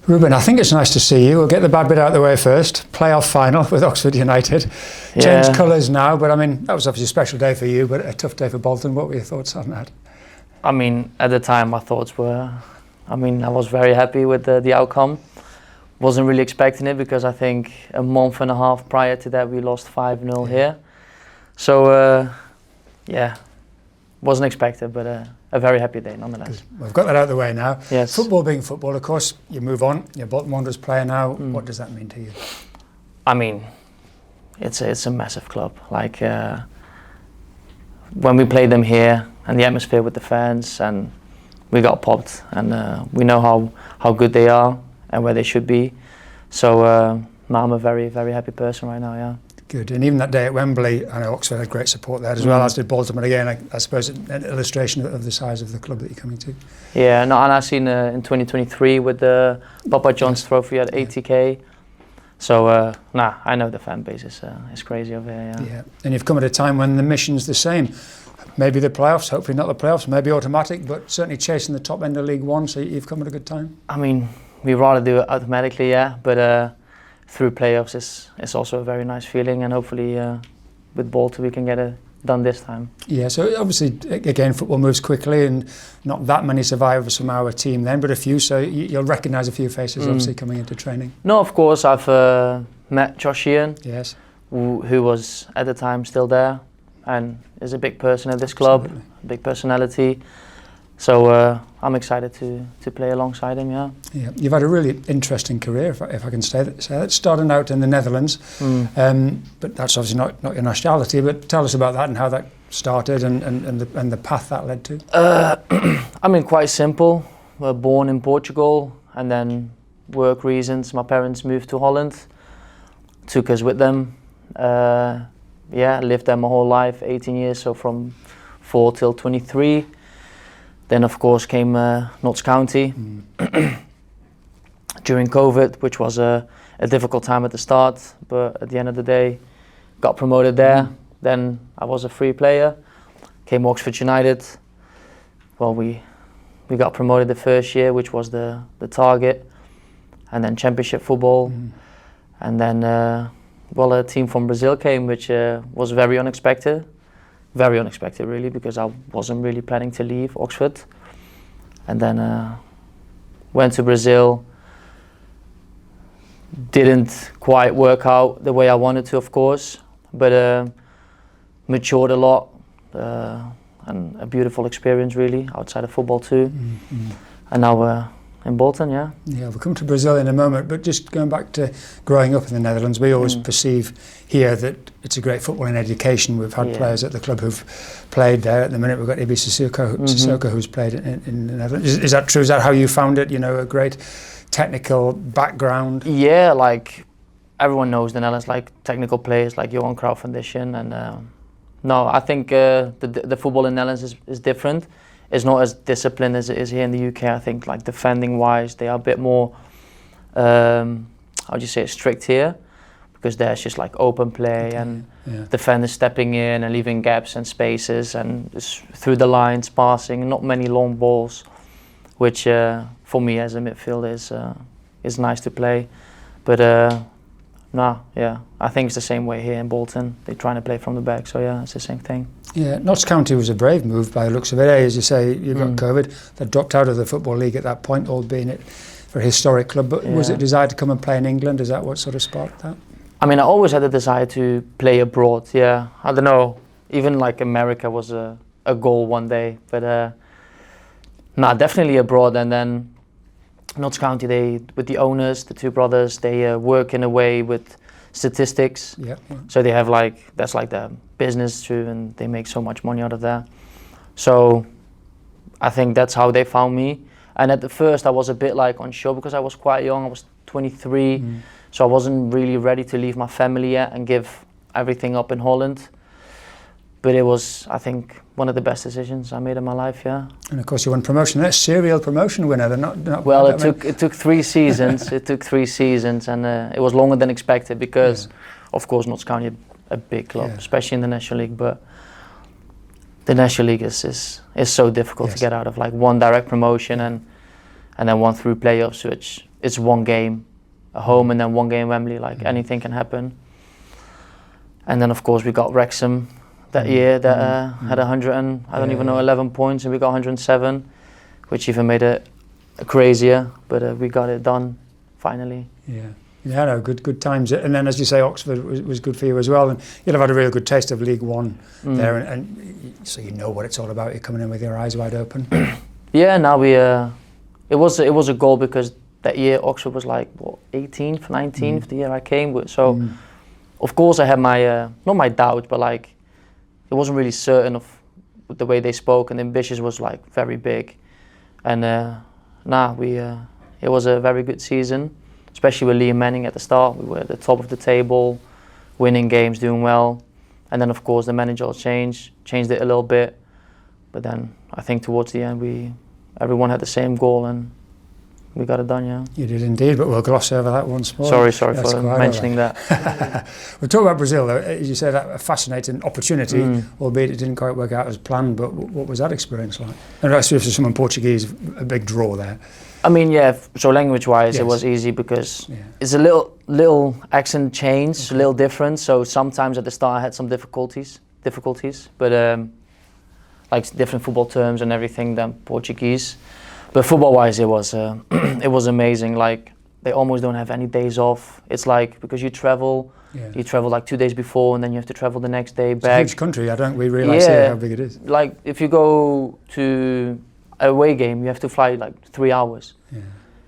Ruben, I think it's nice to see you. We'll get the bad bit out of the way first. Playoff final with Oxford United. Changed colours now, but I mean, that was obviously a special day for you, but a tough day for Bolton. What were your thoughts on that? I mean, at the time, my thoughts were, I was very happy with the outcome. Wasn't really expecting it because I think a month and a half prior to that, we lost 5-0 here. So, wasn't expected, but a very happy day nonetheless. We've got that out of the way now. Yes. Football being football, of course, you move on. You're Bolton Wanderers player now. What does that mean to you? I mean, it's a massive club. Like when we played them here and the atmosphere with the fans, and we got popped, and we know how good they are and where they should be. So now I'm a very, very happy person right now, yeah. Good. And even that day at Wembley, I know Oxford had great support there as well, as did Bolton. But again, I suppose an illustration of the size of the club that you're coming to. Yeah, no, and I've seen in 2023 with the Papa John's Trophy at 80k. So, I know the fan base is crazy over here, yeah. Yeah, and you've come at a time when the mission's the same. Maybe the playoffs, hopefully not the playoffs, maybe automatic, but certainly chasing the top end of League One, so you've come at a good time. I mean, we'd rather do it automatically, yeah, but through playoffs it's also a very nice feeling, and hopefully with Bolton we can get it done this time. Yeah, so obviously again football moves quickly, and not that many survivors from our team then, but a few, so you'll recognise a few faces obviously coming into training. No, of course, I've met Josh Ian, yes, who was at the time still there and is a big person at this club. Absolutely. Big personality. So I'm excited to play alongside him, yeah. Yeah, you've had a really interesting career, if I can say that. Starting out in the Netherlands, but that's obviously not your nationality. But tell us about that and how that started and the path that led to. I mean, quite simple. We're born in Portugal, and then work reasons, my parents moved to Holland, took us with them. Lived there my whole life, 18 years, so from 4 till 23. Then of course came Notts County during COVID, which was a difficult time at the start, but at the end of the day, got promoted there. Then I was a free player, came Oxford United. Well, we got promoted the first year, which was the target, and then Championship football, and then a team from Brazil came, which was very unexpected. Very unexpected really, because I wasn't really planning to leave Oxford. And then went to Brazil. Didn't quite work out the way I wanted to, of course, but matured a lot, and a beautiful experience really, outside of football too. And now we're in Bolton, yeah. Yeah, we'll come to Brazil in a moment, but just going back to growing up in the Netherlands, we always perceive here that it's a great football and education. We've had players at the club who've played there. At the minute, we've got Ibi Sissoko who's played in the Netherlands. Is that true? Is that how you found it? You know, a great technical background? Yeah, like everyone knows the Netherlands, like technical players like Johan Cruijff Foundation. And no, I think the football in the Netherlands is different. It's not as disciplined as it is here in the UK. I think, like defending wise, they are a bit more, strict here, because there's just like open play and defenders stepping in and leaving gaps and spaces and just through the lines passing, not many long balls, which for me as a midfielder is nice to play. But I think it's the same way here in Bolton. They're trying to play from the back, so yeah, it's the same thing. Yeah, Notts County was a brave move by the looks of it. As you say, you got COVID. They dropped out of the Football League at that point, albeit for a historic club. But was it desired to come and play in England? Is that what sort of sparked that? I mean, I always had the desire to play abroad, yeah. I don't know, even like America was a goal one day. But definitely abroad. And then Notts County, they, with the owners, the two brothers, they work in a way with statistics. Yeah. So they have that's like the business too, and they make so much money out of that. So I think that's how they found me. And at the first I was a bit like unsure because I was quite young. I was 23, so I wasn't really ready to leave my family yet and give everything up in Holland. But it was, I think, one of the best decisions I made in my life, yeah. And of course you won promotion. That's serial promotion winner. They're not well, it took 3 seasons. It took 3 seasons, and it was longer than expected because, of course, Notts County a big club, especially in the National League. But the National League is so difficult to get out of, like one direct promotion and then one through playoffs, which it's one game at home and then one game Wembley. Like anything can happen. And then of course we got Wrexham that year that had 100 and I don't even know 11 points, and we got 107, which even made it crazier. But we got it done finally. Yeah, no, good times. And then, as you say, Oxford was good for you as well, and you'd have had a real good taste of League One there, and so you know what it's all about. You're coming in with your eyes wide open. Yeah, now we. It was a goal because that year Oxford was like what 18th, 19th the year I came. So, of course, I had my not my doubts, but like it wasn't really certain of the way they spoke, and the ambitions was like very big, and it was a very good season. Especially with Liam Manning at the start, we were at the top of the table, winning games, doing well. And then of course the manager changed it a little bit. But then I think towards the end everyone had the same goal and we got it done, yeah. You did indeed, but we'll gloss over that once more. Sorry for mentioning that. We'll talk about Brazil though. As you said, a fascinating opportunity, albeit it didn't quite work out as planned, but what was that experience like? And actually for someone Portuguese, a big draw there. I mean, yeah, so language-wise it was easy because it's a little accent change, a little different, so sometimes at the start I had some difficulties, but like different football terms and everything than Portuguese. But football-wise it was it was amazing. Like they almost don't have any days off. It's like because you travel like 2 days before and then you have to travel the next day back. It's a huge country. I don't really realise here how big it is. Like if you go to a away game, you have to fly like 3 hours,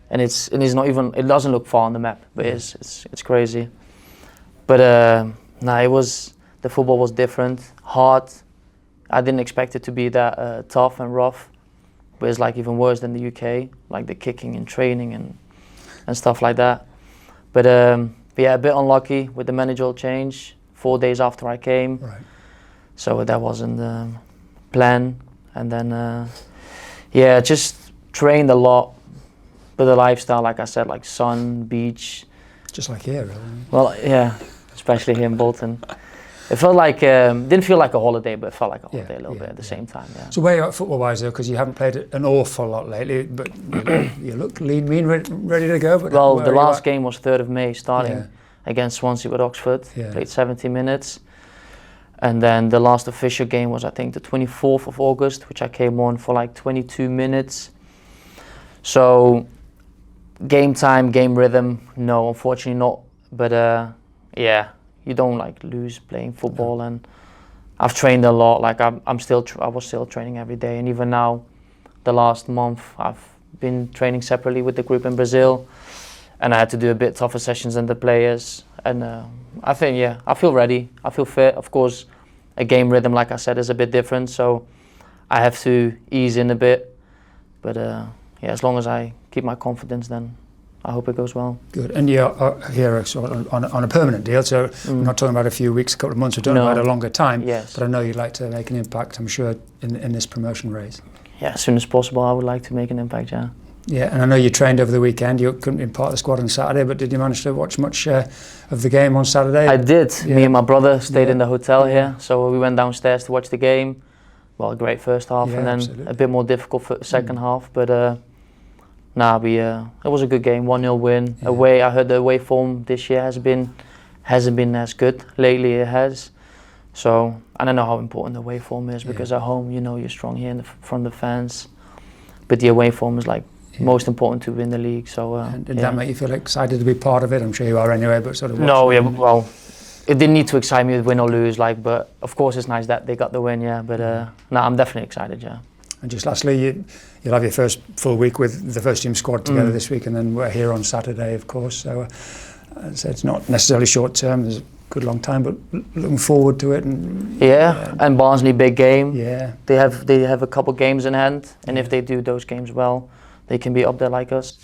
and it's not even. It doesn't look far on the map, but it's crazy. But the football was different, hard. I didn't expect it to be that tough and rough, but it's like even worse than the UK, like the kicking and training and stuff like that. But yeah, a bit unlucky with the managerial change 4 days after I came. Right. So that wasn't the plan, and then. Yeah, just trained a lot, but the lifestyle, like I said, like sun, beach. Just like here, really. Well, yeah, especially here in Bolton. It felt like, didn't feel like a holiday, but it felt like a holiday a little bit at the same time, yeah. So where are you at football-wise though, because you haven't played an awful lot lately, but you look lean, mean, ready to go. But well, the last game was 3rd of May, starting against Swansea with Oxford, played 70 minutes. And then the last official game was, I think, the 24th of August, which I came on for like 22 minutes. So, game time, game rhythm, no, unfortunately not. But yeah, you don't like lose playing football, and I've trained a lot. Like I was still training every day, and even now, the last month I've been training separately with the group in Brazil, and I had to do a bit tougher sessions than the players. And I think, I feel ready. I feel fit. Of course, a game rhythm, like I said, is a bit different, so I have to ease in a bit. But as long as I keep my confidence, then I hope it goes well. Good. And you're here sort of on a permanent deal, so we're not talking about a few weeks, a couple of months, we're talking about a longer time. Yes. But I know you'd like to make an impact, I'm sure, in this promotion race. Yeah, as soon as possible, I would like to make an impact, yeah. Yeah, and I know you trained over the weekend. You couldn't be part of the squad on Saturday, but did you manage to watch much of the game on Saturday? I did. Yeah. Me and my brother stayed in the hotel here, so we went downstairs to watch the game. Well, a great first half, and then a bit more difficult for the second half. But it was a good game, 1-0 win. Away, I heard the away form this year hasn't been as good. Lately it has. So I don't know how important the away form is, because at home, you know, you're strong here in the front of the fans. But the away form is like most important to win the league. So did that make you feel excited to be part of it? I'm sure you are anyway, but sort of well, it didn't need to excite me with win or lose, like, but of course it's nice that they got the win, but I'm definitely excited, yeah. And just lastly, you'll have your first full week with the first team squad together this week, and then we're here on Saturday, of course, so it's not necessarily short term, there's a good long time, but looking forward to it. And and Barnsley, big game. Yeah, they have a couple games in hand, and if they do those games well, they can be up there like us.